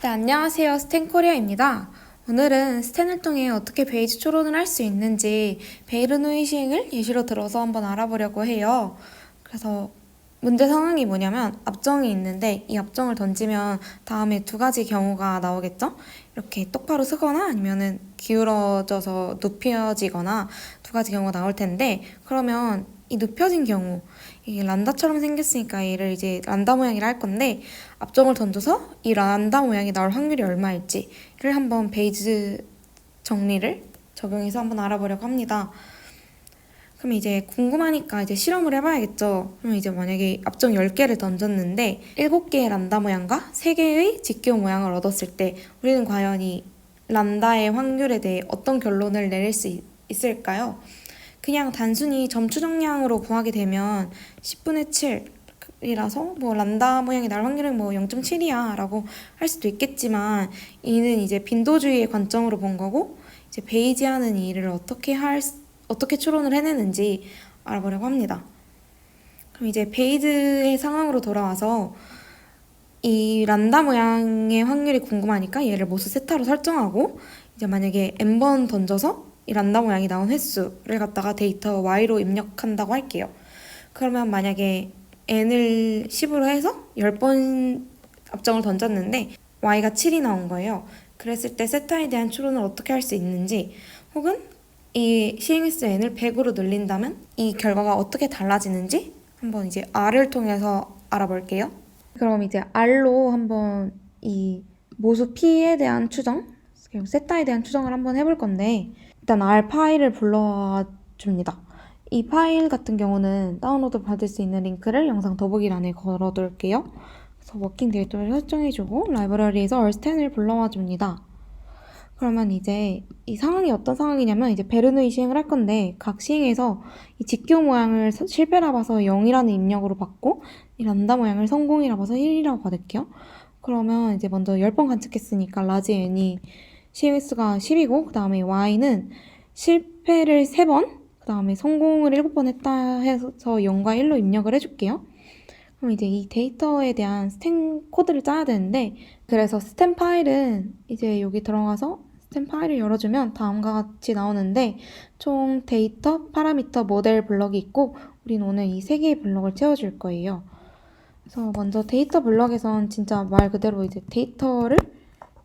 네, 안녕하세요. 스탠코리아입니다. 오늘은 스탠을 통해 어떻게 베이지 추론을 할 수 있는지 베이르노이 시행을 예시로 들어서 한번 알아보려고 해요. 그래서 문제 상황이 뭐냐면 앞정이 있는데 이 앞정을 던지면 다음에 두 가지 경우가 나오겠죠? 이렇게 똑바로 서거나 아니면은 기울어져서 눕혀지거나 두 가지 경우가 나올 텐데 그러면 이 눕혀진 경우 이게 란다처럼 생겼으니까 얘를 이제 란다 모양이라 할 건데 앞정을 던져서 이 란다 모양이 나올 확률이 얼마일지를 한번 베이즈 정리를 적용해서 한번 알아보려고 합니다. 그럼 이제 궁금하니까 이제 실험을 해봐야겠죠. 그럼 이제 만약에 앞정 10개를 던졌는데 7개의 란다 모양과 3개의 직교 모양을 얻었을 때 우리는 과연 이 란다의 확률에 대해 어떤 결론을 내릴 수 있을까요? 그냥 단순히 점 추정량으로 구하게 되면 10분의 7이라서 뭐 란다 모양이 날 확률은 뭐 0.7이야 라고 할 수도 있겠지만 이는 이제 빈도주의의 관점으로 본 거고 이제 베이지하는 이 일을 어떻게 추론을 해내는지 알아보려고 합니다. 그럼 이제 베이즈의 상황으로 돌아와서 이 란다 모양의 확률이 궁금하니까 얘를 모수 세타로 설정하고 이제 만약에 n번 던져서 이 란다 모양이 나온 횟수를 갖다가 데이터 y로 입력한다고 할게요. 그러면 만약에 n을 10으로 해서 10번 앞정을 던졌는데 y가 7이 나온 거예요. 그랬을 때 세타에 대한 추론을 어떻게 할 수 있는지 혹은 이 시행횟수 n을 100으로 늘린다면 이 결과가 어떻게 달라지는지 한번 이제 r을 통해서 알아볼게요. 그럼 이제 r로 한번 이 모수 p에 대한 추정, 그리고 세타에 대한 추정을 한번 해볼 건데 일단 r 파일을 불러줍니다. 이 파일 같은 경우는 다운로드 받을 수 있는 링크를 영상 더보기란에 걸어둘게요. 그래서 워킹 데이터를 설정해주고 라이브러리에서 얼스텐을 불러와 줍니다. 그러면 이제 이 상황이 어떤 상황이냐면 이제 베르누이 시행을 할 건데 각 시행에서 이 직교 모양을 실패라 봐서 0이라는 입력으로 받고 이 란다 모양을 성공이라 봐서 1이라고 받을게요. 그러면 이제 먼저 10번 관측했으니까 라지 n이 시행횟수가 10이고 그 다음에 y는 실패를 3번 그 다음에 성공을 7번 했다 해서 0과 1로 입력을 해줄게요. 그럼 이제 이 데이터에 대한 스탠 코드를 짜야 되는데 그래서 스탠 파일은 이제 여기 들어가서 스탠 파일을 열어주면 다음과 같이 나오는데 총 데이터, 파라미터, 모델 블럭이 있고 우린 오늘 이 3개의 블럭을 채워줄 거예요. 그래서 먼저 데이터 블럭에선 진짜 말 그대로 이제 데이터를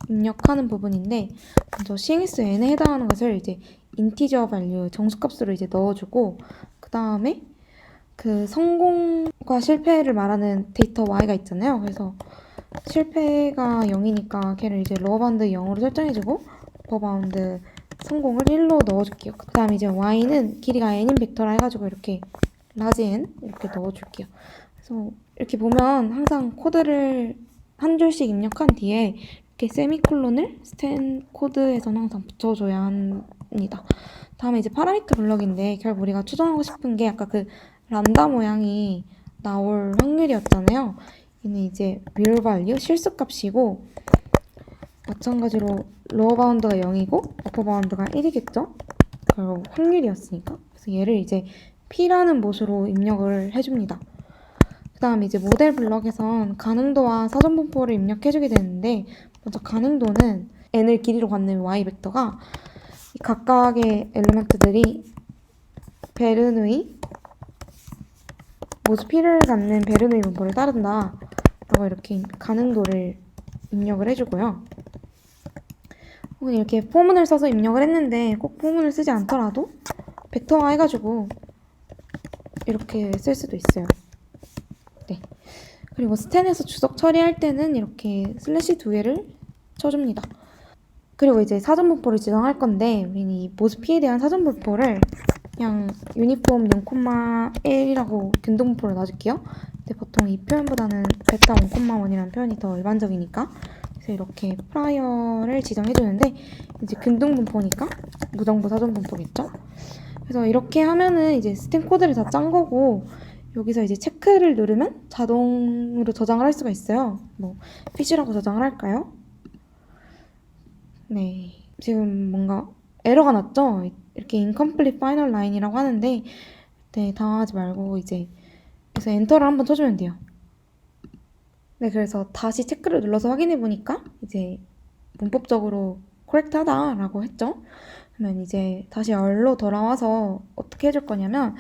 입력하는 부분인데 먼저 시행횟수 n에 해당하는 것을 이제 인티저 밸류 정수값으로 이제 넣어주고 그 다음에 그 성공과 실패를 말하는 데이터 y가 있잖아요. 그래서 실패가 0이니까 걔를 이제 로어 바운드 0으로 설정해주고 어퍼 바운드 성공을 1로 넣어줄게요. 그 다음 이제 y는 길이가 n인 벡터라 해가지고 이렇게 라지 n 이렇게 넣어줄게요. 그래서 이렇게 보면 항상 코드를 한 줄씩 입력한 뒤에 이렇게 세미콜론을 스탠 코드에서는 항상 붙여줘야 합니다. 다음에 이제 파라미터 블럭인데 결국 우리가 추정하고 싶은 게 아까 그 란다 모양이 나올 확률이었잖아요. 얘는 이제 real value 실수값이고 마찬가지로 로어 바운드가 0이고 어퍼 바운드가 1이겠죠? 결국 확률이었으니까. 그래서 얘를 이제 p라는 모수로 입력을 해줍니다. 그 다음 이제 모델 블럭에선 가능도와 사전 분포를 입력해주게 되는데 먼저 가능도는 n을 길이로 갖는 y 벡터가 각각의 엘리먼트들이 베르누이 모수 p를 갖는 베르누이 분포를 따른다 라고 이렇게 가능도를 입력을 해주고요. 혹은 이렇게 포문을 써서 입력을 했는데 꼭 포문을 쓰지 않더라도 벡터화 해가지고 이렇게 쓸 수도 있어요. 네. 그리고 스탠에서 주석 처리할 때는 이렇게 슬래시 2개를 쳐줍니다. 그리고 이제 사전 분포를 지정할 건데 우리는 이 모수 p에 대한 사전 분포를 그냥 유니폼 0,1이라고 균등 분포를 놔줄게요. 근데 보통 이 표현보다는 베타 1,1이라는 표현이 더 일반적이니까 그래서 이렇게 프라이어를 지정해주는데 이제 균등 분포니까 무정부 사전 분포겠죠. 그래서 이렇게 하면은 이제 스탠 코드를 다 짠 거고 여기서 이제 체크를 누르면 자동으로 저장을 할 수가 있어요. 뭐 PC라고 저장을 할까요? 네, 지금 뭔가 에러가 났죠? 이렇게 incomplete final line이라고 하는데 네, 당황하지 말고 이제 그래서 엔터를 한번 쳐주면 돼요. 네, 그래서 다시 체크를 눌러서 확인해 보니까 이제 문법적으로 correct하다라고 했죠. 그러면 이제 다시 열로 돌아와서 어떻게 해줄 거냐면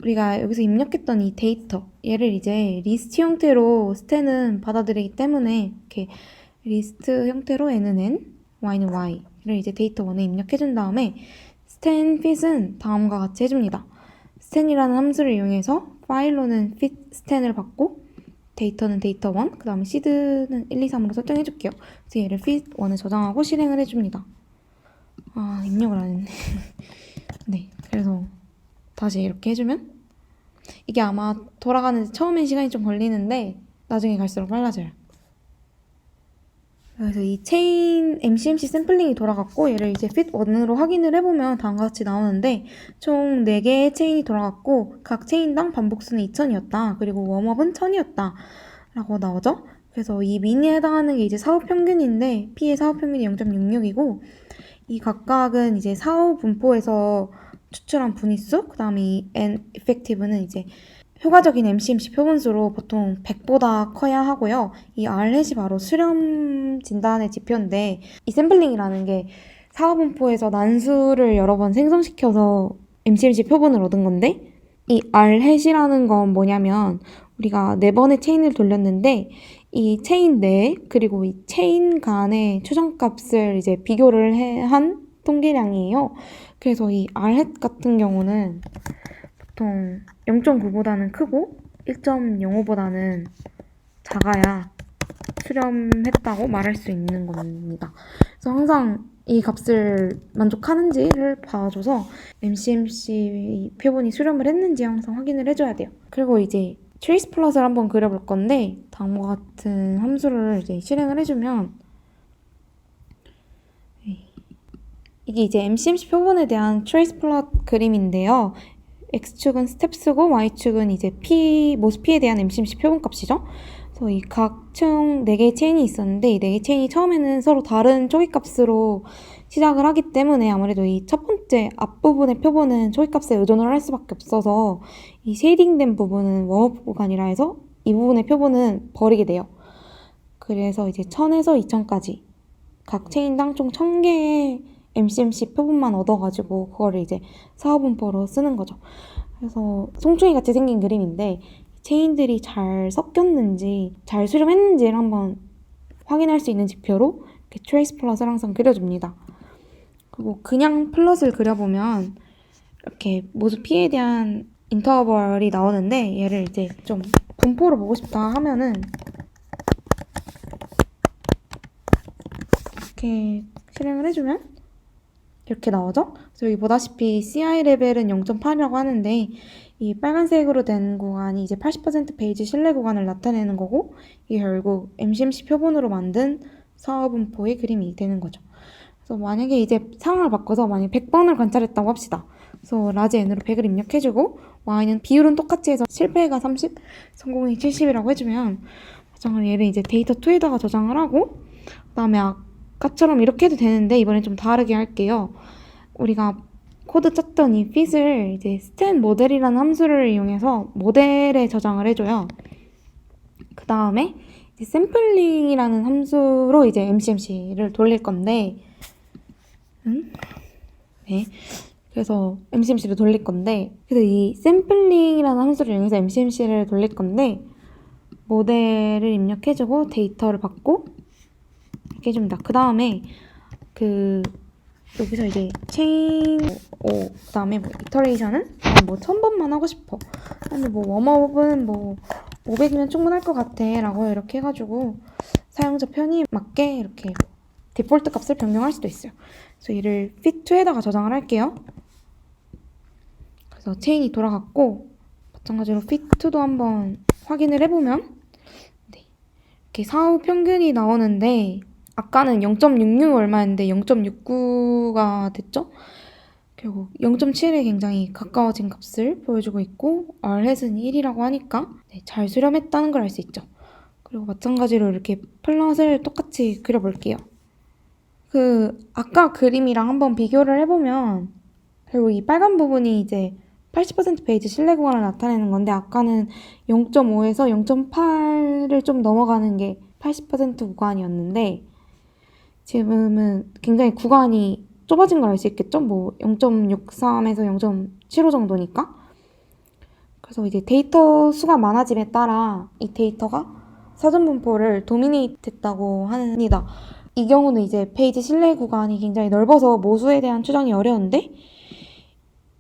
우리가 여기서 입력했던 이 데이터 얘를 이제 리스트 형태로 스탠은 받아들이기 때문에 이렇게 리스트 형태로 n은 n, y는 y를 이제 데이터 1에 입력해준 다음에 stan fit은 다음과 같이 해줍니다. stan이라는 함수를 이용해서 파일로는 fit stan을 받고 데이터는 데이터 1, 그 다음에 seed는 1, 2, 3으로 설정해줄게요. 그래서 얘를 fit 1에 저장하고 실행을 해줍니다. 아, 입력을 안 했네. 네, 그래서 다시 이렇게 해주면 이게 아마 돌아가는데 처음엔 시간이 좀 걸리는데 나중에 갈수록 빨라져요. 그래서 이 체인 MCMC 샘플링이 돌아갔고 얘를 이제 fit 1으로 확인을 해보면 다음과 같이 나오는데 총 4개의 체인이 돌아갔고 각 체인당 반복수는 2000이었다. 그리고 웜업은 1000이었다. 라고 나오죠. 그래서 이 민에 해당하는 게 이제 사후 평균인데 P의 사후 평균이 0.66이고 이 각각은 이제 사후 분포에서 추출한 분위수, 그 다음에 이 N effective는 이제 효과적인 MCMC 표본수로 보통 100보다 커야 하고요. 이 R햇이 바로 수렴 진단의 지표인데 이 샘플링이라는 게 사후 분포에서 난수를 여러 번 생성시켜서 MCMC 표본을 얻은 건데 이 R햇이라는 건 뭐냐면 우리가 4번의 체인을 돌렸는데 이 체인 내 그리고 이 체인 간의 최종값을 이제 비교를 한 통계량이에요. 그래서 이 R햇 같은 경우는 보통 0.9보다는 크고 1.05보다는 작아야 수렴했다고 말할 수 있는 겁니다. 그래서 항상 이 값을 만족하는지를 봐줘서 MCMC 표본이 수렴을 했는지 항상 확인을 해줘야 돼요. 그리고 이제 트레이스 플롯을 한번 그려볼 건데 다음과 같은 함수를 이제 실행을 해주면 이게 이제 MCMC 표본에 대한 트레이스 플롯 그림인데요. X축은 스텝스고 Y축은 이제 모습 P에 대한 MCMC 표본값이죠. 그래서 이 각 총 4개의 체인이 있었는데 이 4개의 체인이 처음에는 서로 다른 초기값으로 시작을 하기 때문에 아무래도 이 첫 번째 앞부분의 표본은 초기값에 의존을 할 수밖에 없어서 이 쉐이딩된 부분은 웜업 구간이라 해서 이 부분의 표본은 버리게 돼요. 그래서 이제 1000에서 2000까지 각 체인당 총 1000개의 MCMC 표본만 얻어가지고 그거를 이제 사후분포로 쓰는 거죠. 그래서 송충이 같이 생긴 그림인데 체인들이 잘 섞였는지 잘 수렴했는지를 한번 확인할 수 있는 지표로 이렇게 트레이스 플롯을 항상 그려줍니다. 그리고 그냥 플롯을 그려보면 이렇게 모습 P에 대한 인터벌이 나오는데 얘를 이제 좀 분포로 보고 싶다 하면은 이렇게 실행을 해주면 이렇게 나오죠? 그래서 여기 보다시피 CI 레벨은 0.8이라고 하는데 이 빨간색으로 된 구간이 이제 80% 페이지 신뢰 구간을 나타내는 거고 이게 결국 MCMC 표본으로 만든 사후분포의 그림이 되는 거죠. 그래서 만약에 이제 상황을 바꿔서 만약 100번을 관찰했다고 합시다. 그래서 라지 n으로 100을 입력해주고 y는 비율은 똑같이 해서 실패가 30, 성공이 70이라고 해주면 얘를 이제 데이터 2에다가 저장을 하고 그 다음에 아까처럼 이렇게 해도 되는데 이번엔 좀 다르게 할게요. 우리가 코드 짰던 이 fit을 이제 stan 모델이라는 함수를 이용해서 모델에 저장을 해줘요. 그 다음에 이제 샘플링이라는 함수로 이제 MCMC를 돌릴 건데, 네. 그래서 MCMC를 돌릴 건데, 그래서 이 샘플링이라는 함수를 이용해서 MCMC를 돌릴 건데, 모델을 입력해주고 데이터를 받고 이렇게 해줍니다. 그 다음에 여기서 이제 체인 그 다음에 뭐 이터레이션은 뭐 1000번만 하고 싶어. 근데 뭐 웜업은 뭐 500이면 충분할 것 같아 라고 이렇게 해가지고 사용자 편의에 맞게 이렇게 디폴트 값을 변경할 수도 있어요. 그래서 이를 fit2에다가 저장을 할게요. 그래서 체인이 돌아갔고 마찬가지로 fit2도 한번 확인을 해보면 네, 이렇게 사후 평균이 나오는데 아까는 0.66 얼마였는데 0.69가 됐죠? 결국 0.7에 굉장히 가까워진 값을 보여주고 있고 R햇은 1이라고 하니까 네, 잘 수렴했다는 걸 알 수 있죠. 그리고 마찬가지로 이렇게 플롯을 똑같이 그려볼게요. 아까 그림이랑 한번 비교를 해보면 결국 이 빨간 부분이 이제 80% 베이지 실내 구간을 나타내는 건데 아까는 0.5에서 0.8을 좀 넘어가는 게 80% 구간이었는데 지금은 굉장히 구간이 좁아진 걸 알 수 있겠죠? 뭐 0.63에서 0.75 정도니까. 그래서 이제 데이터 수가 많아짐에 따라 이 데이터가 사전 분포를 도미네이트 했다고 합니다. 이 경우는 이제 페이지 실내 구간이 굉장히 넓어서 모수에 대한 추정이 어려운데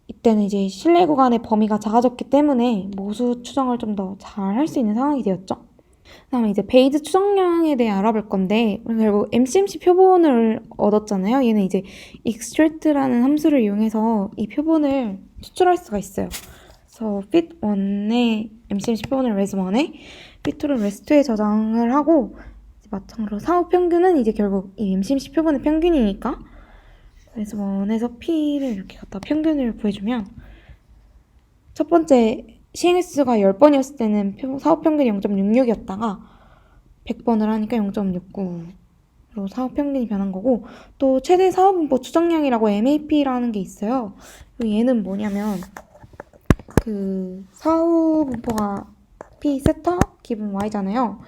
이때는 이제 실내 구간의 범위가 작아졌기 때문에 모수 추정을 좀 더 잘 할 수 있는 상황이 되었죠. 그다음에 이제 베이지 추정량에 대해 알아볼 건데 결국 MCMC 표본을 얻었잖아요. 얘는 이제 extract라는 함수를 이용해서 이 표본을 추출할 수가 있어요. 그래서 fit1에 MCMC 표본을 res1에 fit2를 res2에 저장을 하고 마찬가지로 사후 평균은 이제 결국 이 MCMC 표본의 평균이니까 res1에서 p를 이렇게 갖다 평균을 구해주면 첫 번째 시행횟수가 10번이었을 때는 사후 평균이 0.66이었다가 100번을 하니까 0.69로 사후 평균이 변한 거고 또 최대 사후 분포 추정량이라고 MAP라는 게 있어요. 얘는 뭐냐면 그 사후 분포가 P 세타 기분 Y잖아요.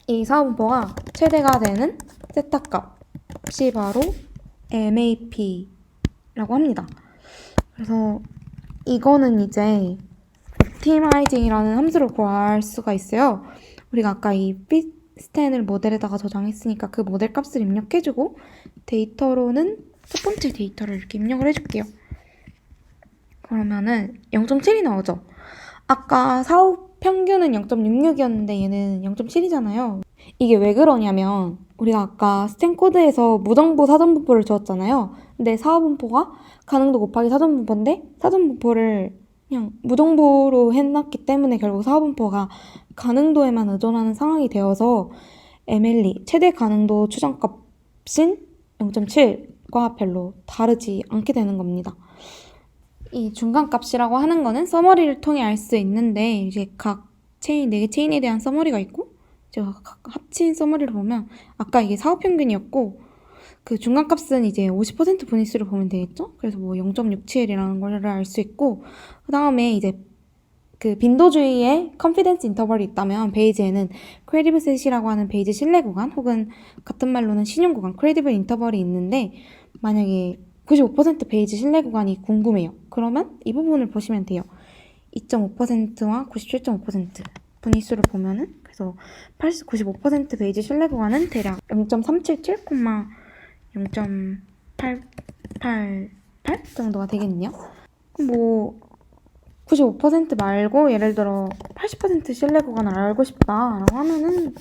이 사후 분포가 최대가 되는 세타 값이 바로 MAP라고 합니다. 그래서 이거는 이제 optimizing이라는 함수를 구할 수가 있어요. 우리가 아까 이 fitstan을 모델에다가 저장했으니까 그 모델 값을 입력해주고 데이터로는 첫 번째 데이터를 이렇게 입력을 해줄게요. 그러면은 0.7이 나오죠. 아까 사후 평균은 0.66이었는데 얘는 0.7이잖아요. 이게 왜 그러냐면 우리가 아까 스탠 코드에서 무정보 사전 분포를 주었잖아요. 근데 사후 분포가 가능도 곱하기 사전 분포인데 사전 분포를 그냥 무정보로 해놨기 때문에 결국 사후 분포가 가능도에만 의존하는 상황이 되어서 MLE 최대 가능도 추정값인 0.7과 별로 다르지 않게 되는 겁니다. 이 중간값이라고 하는 거는 서머리를 통해 알 수 있는데 이제 각 체인, 4개 체인에 대한 서머리가 있고 제가 각 합친 서머리를 보면 아까 이게 사후 평균이었고 그 중간값은 이제 50% 분위수를 보면 되겠죠? 그래서 뭐 0.67이라는 걸 알 수 있고 그 다음에 이제 그 빈도주의의 컨피던스 인터벌이 있다면 베이지에는 크레디블 셋이라고 하는 베이지 신뢰 구간 혹은 같은 말로는 신용 구간 크레디블 인터벌이 있는데 만약에 95% 베이지 신뢰 구간이 궁금해요. 그러면 이 부분을 보시면 돼요. 2.5%와 97.5% 분위수를 보면은 그래서 95% 베이지 신뢰 구간은 대략 0.377, 0.888 정도가 되겠네요. 뭐 95% 말고 예를 들어 80% 신뢰 구간을 알고 싶다라고 하면은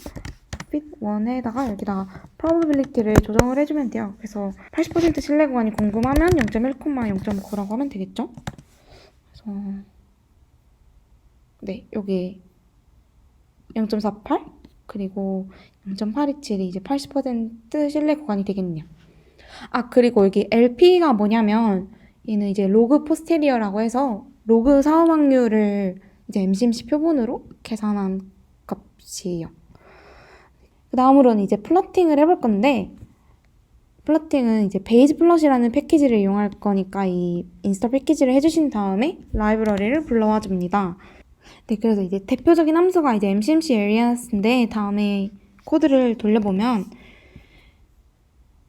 fit1에다가 여기다가 probability를 조정을 해주면 돼요. 그래서 80% 신뢰 구간이 궁금하면 0.1, 0.9라고 하면 되겠죠? 그래서 네, 여기 0.48 그리고 0.827이 이제 80% 신뢰 구간이 되겠네요. 아, 그리고 여기 LP가 뭐냐면 얘는 이제 로그 포스테리어라고 해서 로그 사후 확률을 이제 MCMC 표본으로 계산한 값이에요. 그 다음으로는 이제 플러팅을 해볼 건데 플러팅은 이제 베이지 플롯이라는 패키지를 이용할 거니까 이 인스톨 패키지를 해주신 다음에 라이브러리를 불러와 줍니다. 네, 그래서 이제 대표적인 함수가 이제 MCMC alias인데 다음에 코드를 돌려보면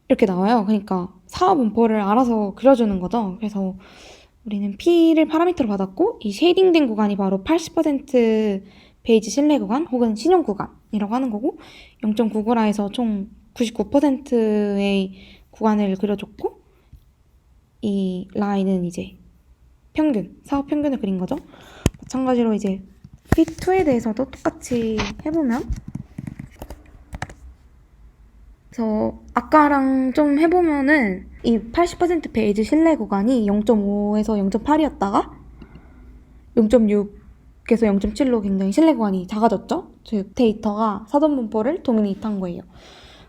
이렇게 나와요. 그러니까 사후 분포를 알아서 그려주는 거죠. 그래서 우리는 P를 파라미터로 받았고 이 쉐이딩된 구간이 바로 80% 베이지 신뢰 구간 혹은 신용 구간이라고 하는 거고 0.99라 해서 총 99%의 구간을 그려줬고 이 라인은 이제 평균, 사후 평균을 그린 거죠. 마찬가지로 이제 fit2에 대해서도 똑같이 해보면 그래서 아까랑 좀 해보면은 이 80% 베이지 신뢰 구간이 0.5에서 0.8이었다가 0.6에서 0.7로 굉장히 신뢰 구간이 작아졌죠? 즉 데이터가 사전 분포를 도미네이트한 거예요.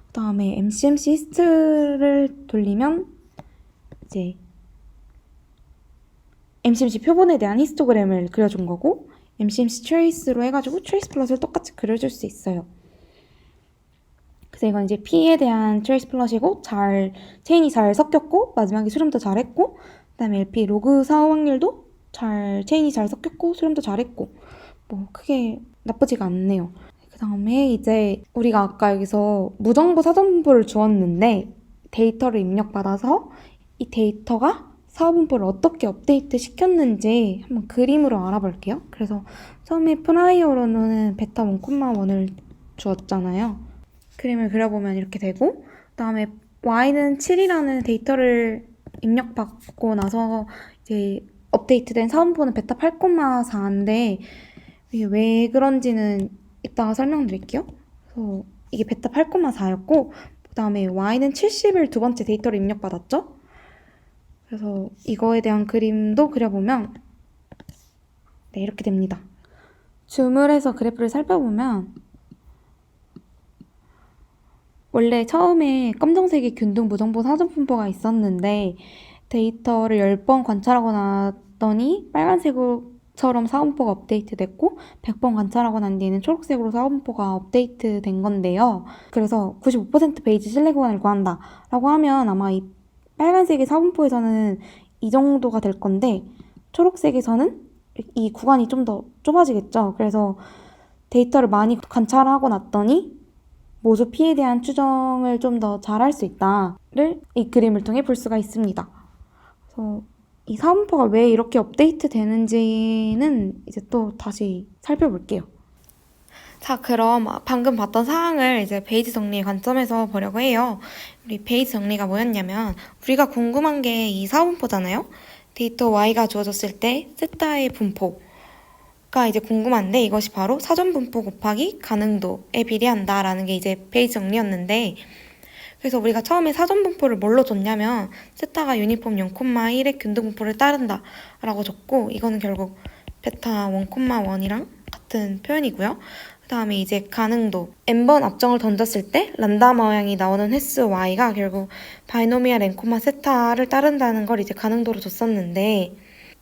그 다음에 MCMC 히스트를 돌리면 이제 MCMC 표본에 대한 히스토그램을 그려준 거고 MCMC 트레이스로 해가지고 트레이스 플롯을 똑같이 그려줄 수 있어요. 그래서 이건 이제 P에 대한 트레이스 플롯이고 체인이 잘 섞였고 마지막에 수렴도 잘했고 그 다음에 LP 로그 사후 확률도 체인이 잘 섞였고 수렴도 잘했고 뭐 크게 나쁘지가 않네요. 그 다음에 이제 우리가 아까 여기서 무정보 사전분포를 주었는데 데이터를 입력받아서 이 데이터가 사업분포를 어떻게 업데이트 시켰는지 한번 그림으로 알아볼게요. 그래서 처음에 프라이어로는 베타 1,1을 주었잖아요. 그림을 그려보면 이렇게 되고 그 다음에 y는 7이라는 데이터를 입력받고 나서 이제 업데이트된 사분포는 베타 8,4인데 이게 왜 그런지는 이따가 설명드릴게요. 그래서 이게 베타 8,4였고 그 다음에 y는 70을 두 번째 데이터를 입력받았죠. 그래서 이거에 대한 그림도 그려보면 네, 이렇게 됩니다. 줌을 해서 그래프를 살펴보면 원래 처음에 검정색의 균등 무정보 사전분포가 있었는데 데이터를 10번 관찰하고 났더니 빨간색처럼 사분포가 업데이트됐고 100번 관찰하고 난 뒤에는 초록색으로 사분포가 업데이트된 건데요. 그래서 95% 베이지 신뢰 구간을 구한다 라고 하면 아마 이 빨간색의 사분포에서는 이 정도가 될 건데 초록색에서는 이 구간이 좀 더 좁아지겠죠. 그래서 데이터를 많이 관찰하고 났더니 모수 P에 대한 추정을 좀 더 잘할 수 있다를 이 그림을 통해 볼 수가 있습니다. 그래서 이 사분포가 왜 이렇게 업데이트 되는지는 이제 또 다시 살펴볼게요. 자, 그럼 방금 봤던 사항을 이제 베이지 정리의 관점에서 보려고 해요. 우리 베이지 정리가 뭐였냐면 우리가 궁금한 게 이 사분포잖아요. 데이터 y가 주어졌을 때 세타의 분포가 이제 궁금한데 이것이 바로 사전분포 곱하기 가능도에 비례한다라는 게 이제 베이지 정리였는데 그래서 우리가 처음에 사전분포를 뭘로 줬냐면 세타가 유니폼 0,1의 균등분포를 따른다 라고 줬고 이거는 결국 베타 1,1이랑 같은 표현이고요. 그 다음에 이제 가능도 n번 압정을 던졌을 때 람다 모양이 나오는 횟수 y가 결국 바이노미얼 n, 세타를 따른다는 걸 이제 가능도로 줬었는데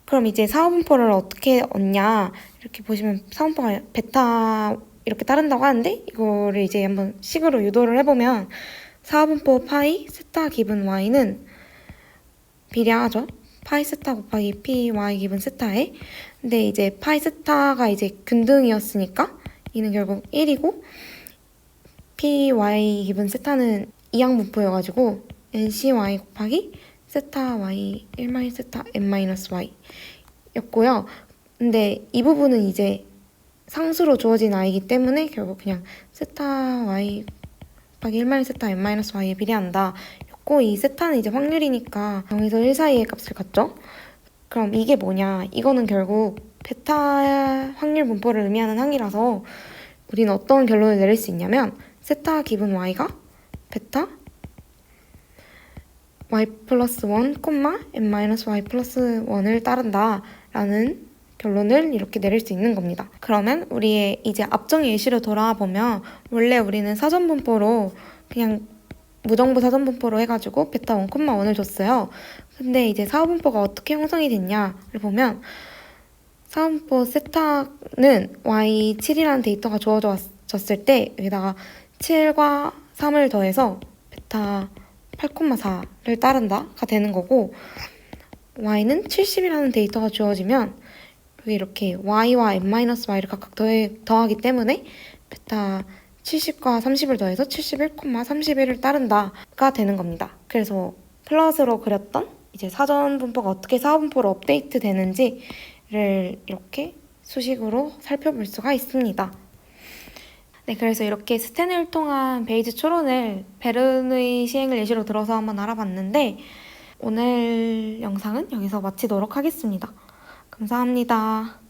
그럼 이제 사분포를 어떻게 얻냐 이렇게 보시면 사분포가 베타 이렇게 따른다고 하는데 이거를 이제 한번 식으로 유도를 해보면 사분포 파이 세타 기분 y는 비례하죠. 파이 세타 곱하기 p y 기분 세타에 근데 이제 파이 세타가 이제 균등이었으니까 이는 결국 1이고 p y 기분 세타는 이항분포여가지고 ncy 곱하기 세타 y 1 세타 n y 였고요. 근데 이 부분은 이제 상수로 주어진 i이기 때문에 결국 그냥 세타 y 곱하기 1 세타 n y에 비례한다 였고 이 세타는 이제 확률이니까 0에서 1 사이의 값을 갖죠. 그럼 이게 뭐냐 이거는 결국 베타 확률 분포를 의미하는 항이라서 우리는 어떤 결론을 내릴 수 있냐면 세타 기분 y가 베타 y 플러스 1, n 마이너스 y 플러스 1을 따른다 라는 결론을 이렇게 내릴 수 있는 겁니다. 그러면 우리의 이제 압정 예시로 돌아와 보면 원래 우리는 사전분포로 그냥 무정보 사전분포로 해가지고 베타 1,1을 줬어요. 근데 이제 사분포가 어떻게 형성이 됐냐를 보면 사분포 세타는 y7이라는 데이터가 주어졌을 때 여기다가 7과 3을 더해서 베타 8,4를 따른다가 되는 거고 y는 70이라는 데이터가 주어지면 여기 이렇게 y와 n-y를 각각 더하기 때문에 베타 70과 30을 더해서 71,31을 따른다가 되는 겁니다. 그래서 플롯으로 그렸던 이제 사전 분포가 어떻게 사분포로 업데이트 되는지를 이렇게 수식으로 살펴볼 수가 있습니다. 네, 그래서 이렇게 스탠을 통한 베이지 추론을 베른의 시행을 예시로 들어서 한번 알아봤는데 오늘 영상은 여기서 마치도록 하겠습니다. 감사합니다.